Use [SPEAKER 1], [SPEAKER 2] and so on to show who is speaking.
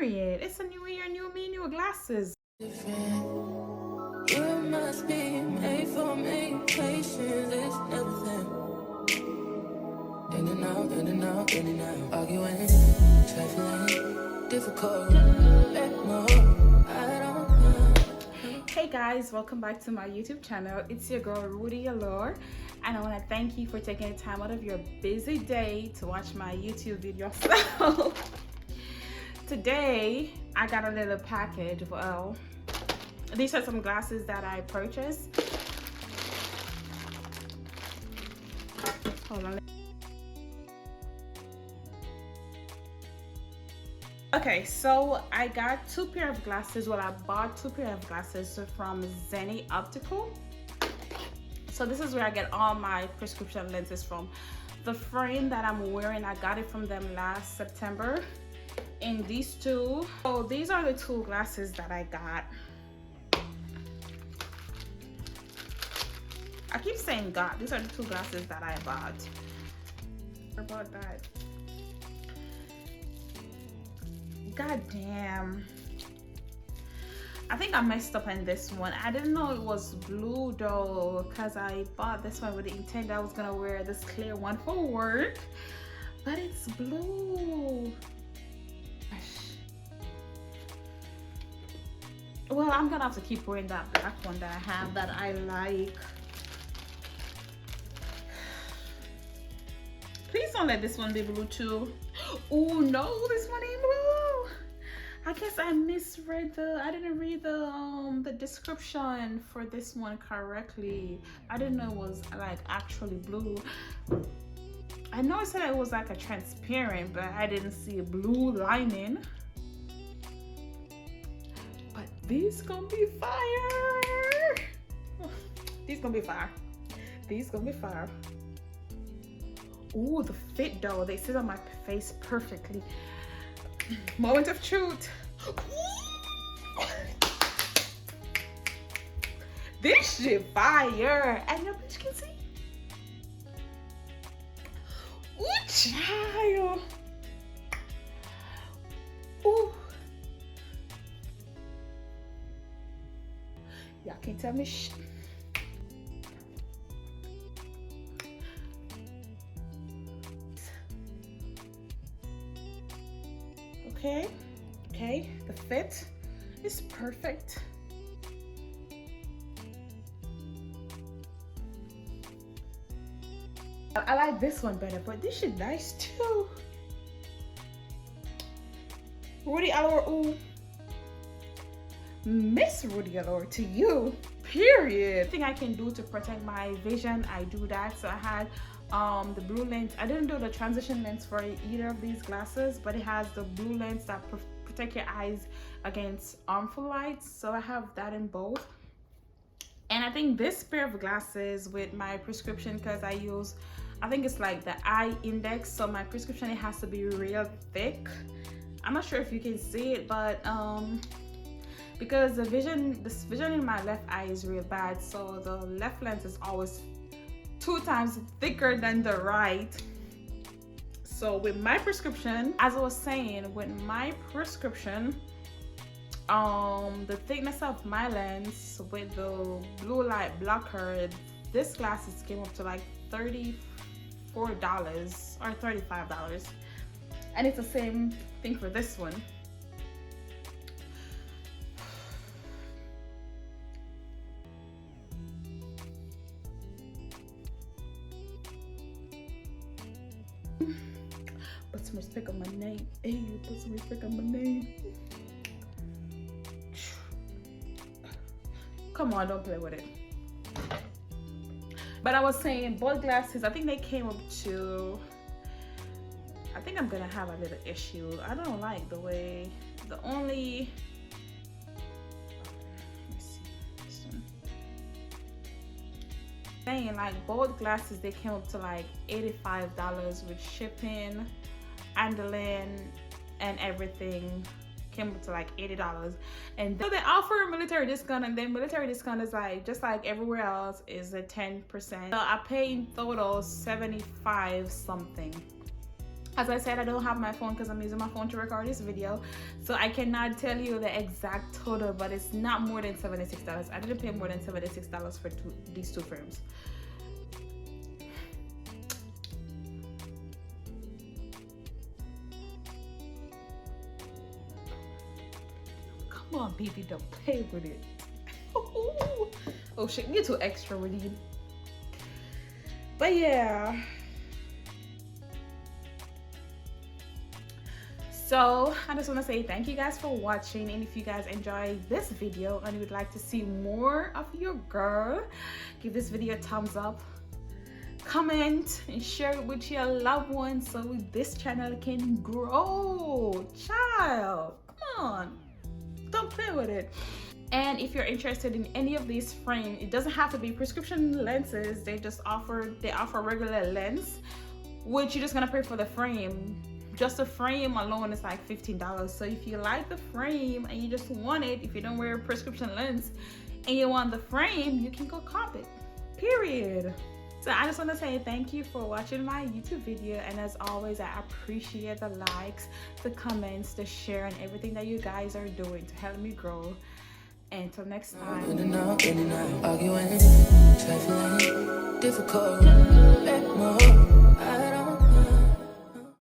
[SPEAKER 1] Period. It's a new year, new me, new glasses.
[SPEAKER 2] You must be made for me. Patience is everything. In and out, in and out, in and out. Arguing, trifling, difficult. Let more. I don't know.
[SPEAKER 1] Hey guys, welcome back to my YouTube channel. It's your girl Rudy Allure, and I want to thank you for taking the time out of your busy day to watch my YouTube video. So today I got a little package. Well, these are some glasses that I purchased. Hold on. Okay, so I got two pair of glasses. Well, I bought two pair of glasses from Zenni Optical. So this is where I get all my prescription lenses from. The frame that I'm wearing, I got it from them last September in these two. So these are the two glasses that I got. I keep saying got. These are the two glasses that I bought. About that. God damn. I think I messed up on this one. I didn't know it was blue though, because I bought this one with the intent that I was gonna wear this clear one for work, but it's blue. Well, I'm gonna have to keep wearing that black one that I have that I like. Please don't let this one be blue too. Oh no, this one ain't blue. I guess I misread I didn't read the description for this one correctly. I didn't know it was like actually blue. I know it said it was like a transparent, but I didn't see a blue lining. But these gonna be fire. These gonna be fire. These gonna be fire. Ooh, the fit though, they sit on my face perfectly. Moment of truth. This shit fire. And your bitch can see. Ooh, child. Ooh. Y'all can't tell me shit. Okay, the fit is perfect. I like this one better, but this is nice too. Rudy Allure, ooh. Miss Rudy Allure to you, period. Thing I can do to protect my vision, I do that. So I had the blue lens. I didn't do the transition lens for either of these glasses, but it has the blue lens that protect your eyes against harmful lights. So I have that in both. And I think this pair of glasses with my prescription, because I think it's like the eye index, so my prescription, it has to be real thick. I'm not sure if you can see it, but because this vision in my left eye is real bad, so the left lens is always 2 times thicker than the right. So with my prescription, as I was saying, with my prescription, the thickness of my lens with the blue light blocker, this glasses came up to like $34 or $35, and it's the same thing for this one. Put some respect on my name. Hey, put some respect on my name. Come on, don't play with it. But I was saying, both glasses, I think they came up to, I think I'm gonna have a little issue. I don't like the way, the only, let's see, this one. Saying like both glasses, they came up to like $85 with shipping, handling, and everything. Came up to like $80, and so they offer a military discount, and then military discount is like just like everywhere else is a 10%. So I paid in total 75 something. As I said, I don't have my phone because I'm using my phone to record this video, so I cannot tell you the exact total, but it's not more than $76. I didn't pay more than $76 for these two frames. Come on, baby, don't play with it. Oh shit, you're too extra with it. But yeah. So I just want to say thank you guys for watching, and if you guys enjoyed this video and would like to see more of your girl, give this video a thumbs up, comment and share it with your loved ones so this channel can grow. Child, come on, don't play with it. And if you're interested in any of these frames, it doesn't have to be prescription lenses. They offer regular lens, which you're just gonna pay for the frame. Just the frame alone is like $15. So if you like the frame and you just want it, if you don't wear a prescription lens and you want the frame, you can go cop it, period. So I just want to say thank you for watching my YouTube video, and as always, I appreciate the likes, the comments, the share, and everything that you guys are doing to help me grow. Until next time.
[SPEAKER 2] In and out, arguing, trifling, difficult, more.